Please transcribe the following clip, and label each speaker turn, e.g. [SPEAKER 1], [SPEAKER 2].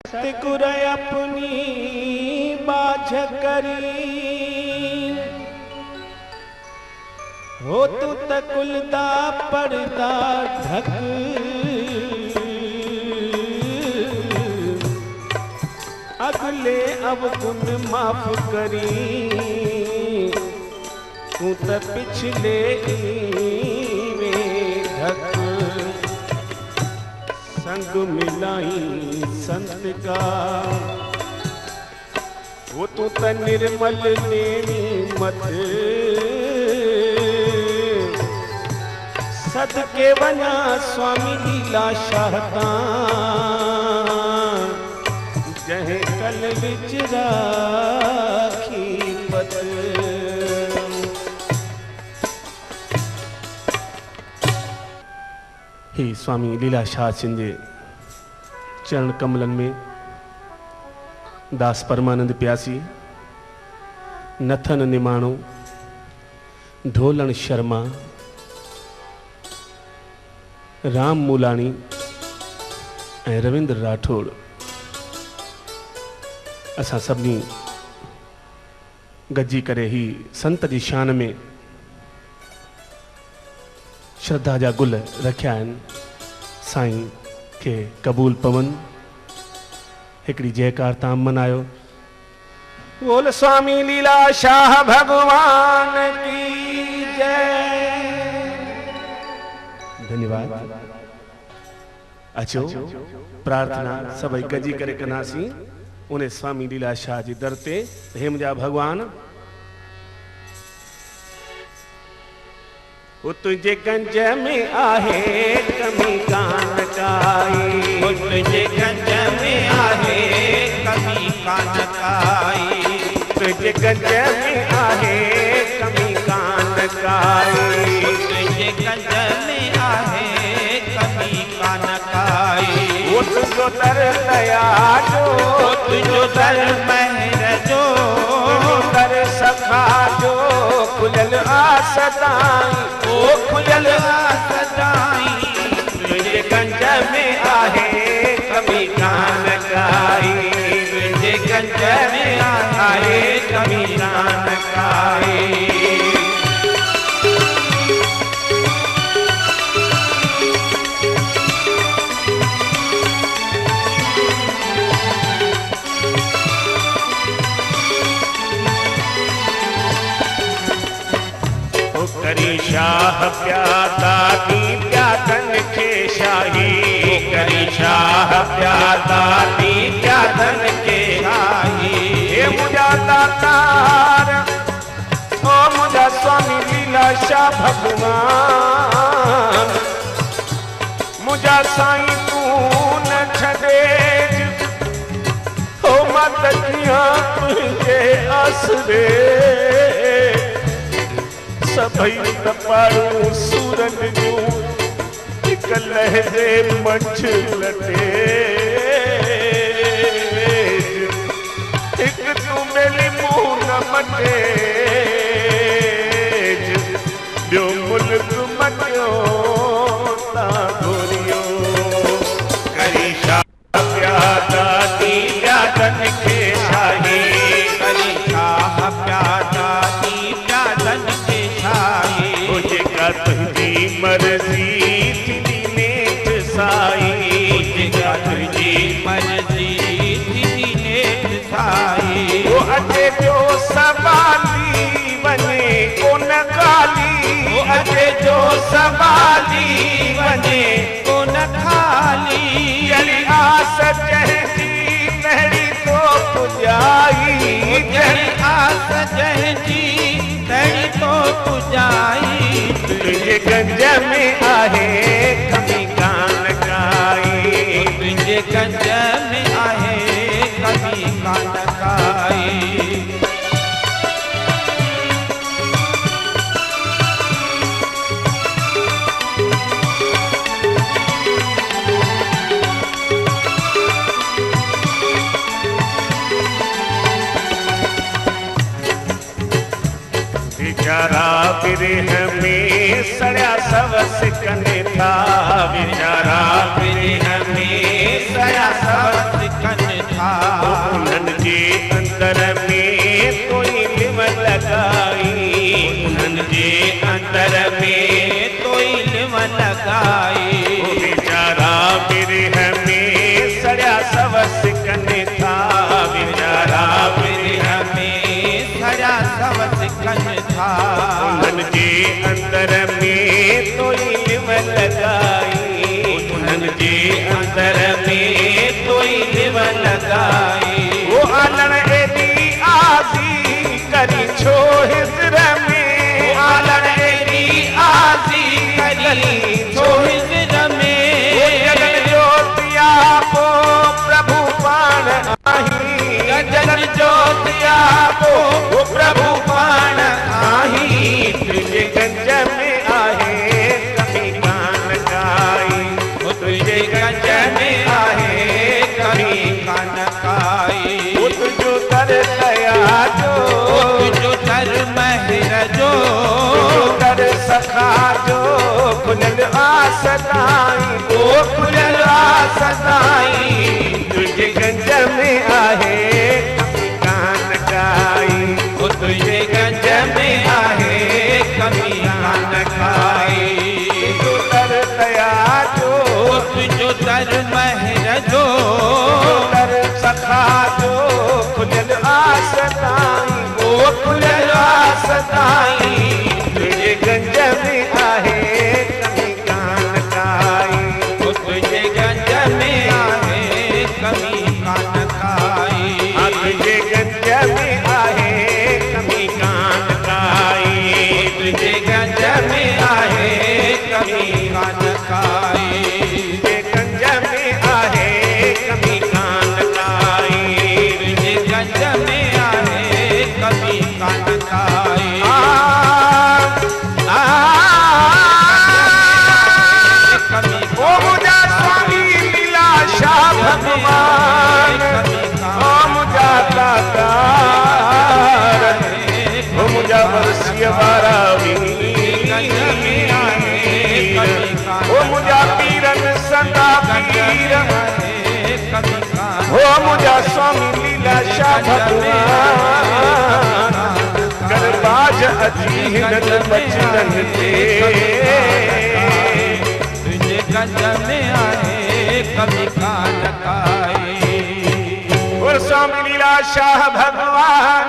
[SPEAKER 1] सतगुर अपनी बाझ करी हो तू तकुलदा पर्दा ढक अगले अवगुण माफ करी तू त पिछले में ढक संग मिलाई संत का वो तू त निर्मल नेमी मत सदके वना स्वामी लीला शाहता जहे कल विच राखी पत। हे स्वामी लीला शाह सिंह जे चरण कमलन में दास परमानंद प्यासी नथन निमाणो ढोलन शर्मा राम मूलानी ऐं रविंद्र राठौड़ असां सभिनी गजी करे ही संत जी शान में श्रद्धा जा गुल रखिया आहिनि। साईं के कबूल पवन हिकड़ी जयकार ताम मनायो। बोल स्वामी लीला शाह भगवान की जय। धन्यवाद। अचो प्रार्थना सभई गजी करे कनासी उन्हें स्वामी लीला शाह जी दर ते। हे मुंहिंजा भगवान वो तुझे गंज में आहे कमी कान काई वो तुझे गंज में आहे कमी कान काई तुझे गंज में आहे कमी कान काई तुझे गंज में आहे कमी कान काई वो तुझो दर दया जो तुझो दर महर जो दर सखा जो खुलल आसदाई ओ खुलल आसदाई तुझे गंज में आहे कमी कान काई तुझे गंज में आहे कमी कान काई। करी शाह प्यादा दी प्यादन के शाही करी शाह प्यादा दी प्यादन के शाही। हे मुझा दातार ओ मुझा स्वामी लीला शाह भगवान मुझा साईं तू न छड़े हो मत जिया तुझे आसरे सभई तपारू सूरन जो एक लहजे मंझ लटे एक तू मेली मुंह न मटे जो मुल्क मटियो ता गोरियो करी शाह प्यादा दी प्यादन के शाही करी शाह प्यादा दी प्यादन के तुझी मर्जी थी नेठ साई तुझी मर्जी थी नेठ साई वो अजे जो सवाली बने को न खाली वो अजे जो सवाली बने को न खाली जली आस जहजी तहरी तो पुजाई जली आस जहजी तहरी तो पुजाई तुझे गंज में आहे कमी कान काई तुझे गंज में आहे कमी कान काई। बेचारा बिरह में सड़ा सब सिकने था बेचारा बिरह में सड़ा सब सिकने
[SPEAKER 2] लगाई।
[SPEAKER 1] बेचारा बिरह में सड़ा सवस कन था,
[SPEAKER 2] बेचारा बिरह में सड़ा सवस कन था।
[SPEAKER 1] उन्हन के अंदर में तो लिव लगाई,
[SPEAKER 2] उन्हन के अंदर में तो लिव लगाई।
[SPEAKER 1] वो आलण एडी आजी करी छो हिजर में,
[SPEAKER 2] आलण एडी आजी करी छो हिजर में।
[SPEAKER 1] जगन ज्योतिया को प्रभु पाण आही,
[SPEAKER 2] जगन ज्योतिया को प्रभु पाण आही।
[SPEAKER 1] तुझे गंज में आहे कभी कान गाई,
[SPEAKER 2] तुझे गंज में आहे कभी कान गाई।
[SPEAKER 1] तुझो कर दया जो,
[SPEAKER 2] तुझो कर महर जो,
[SPEAKER 1] कर सखा जो खुलल आसदाई,
[SPEAKER 2] ओ खुलल आसदाई।
[SPEAKER 1] तुझे गंज में आहे कभी कान गाई,
[SPEAKER 2] तुझे गंज में आहे कभी कान गाई।
[SPEAKER 1] तुझो कर दया जो,
[SPEAKER 2] तुझो कर महर जो,
[SPEAKER 1] कर सखा जो खुलल आसदाई,
[SPEAKER 2] ओ खुलल आसदाई।
[SPEAKER 1] तुझे गंज में आहे कभी कान गाई,
[SPEAKER 2] तुझे गंज में आहे कभी कान गाई।
[SPEAKER 1] तुझे गंज में आहे कभी कान गाई,
[SPEAKER 2] तुझे गंज में आहे कभी कान गाई।
[SPEAKER 1] तुझे गंज में आहे कभी कान गाई,
[SPEAKER 2] तुझे गंज में आहे कभी कान गाई।
[SPEAKER 1] ओ मुझा स्वामी लीलाशा भगवान, ओ मुझा दातार, ओ मुझा वर्षीय वारावी, ओ मुझा पीरन सदा पीर, ओ मुझा स्वामी लीलाशा भगवान, करबाज अजीहन बचन ते।
[SPEAKER 2] तुझे गंज में आहे कभी कान गाई।
[SPEAKER 1] और स्वामी लीलाशाह भगवान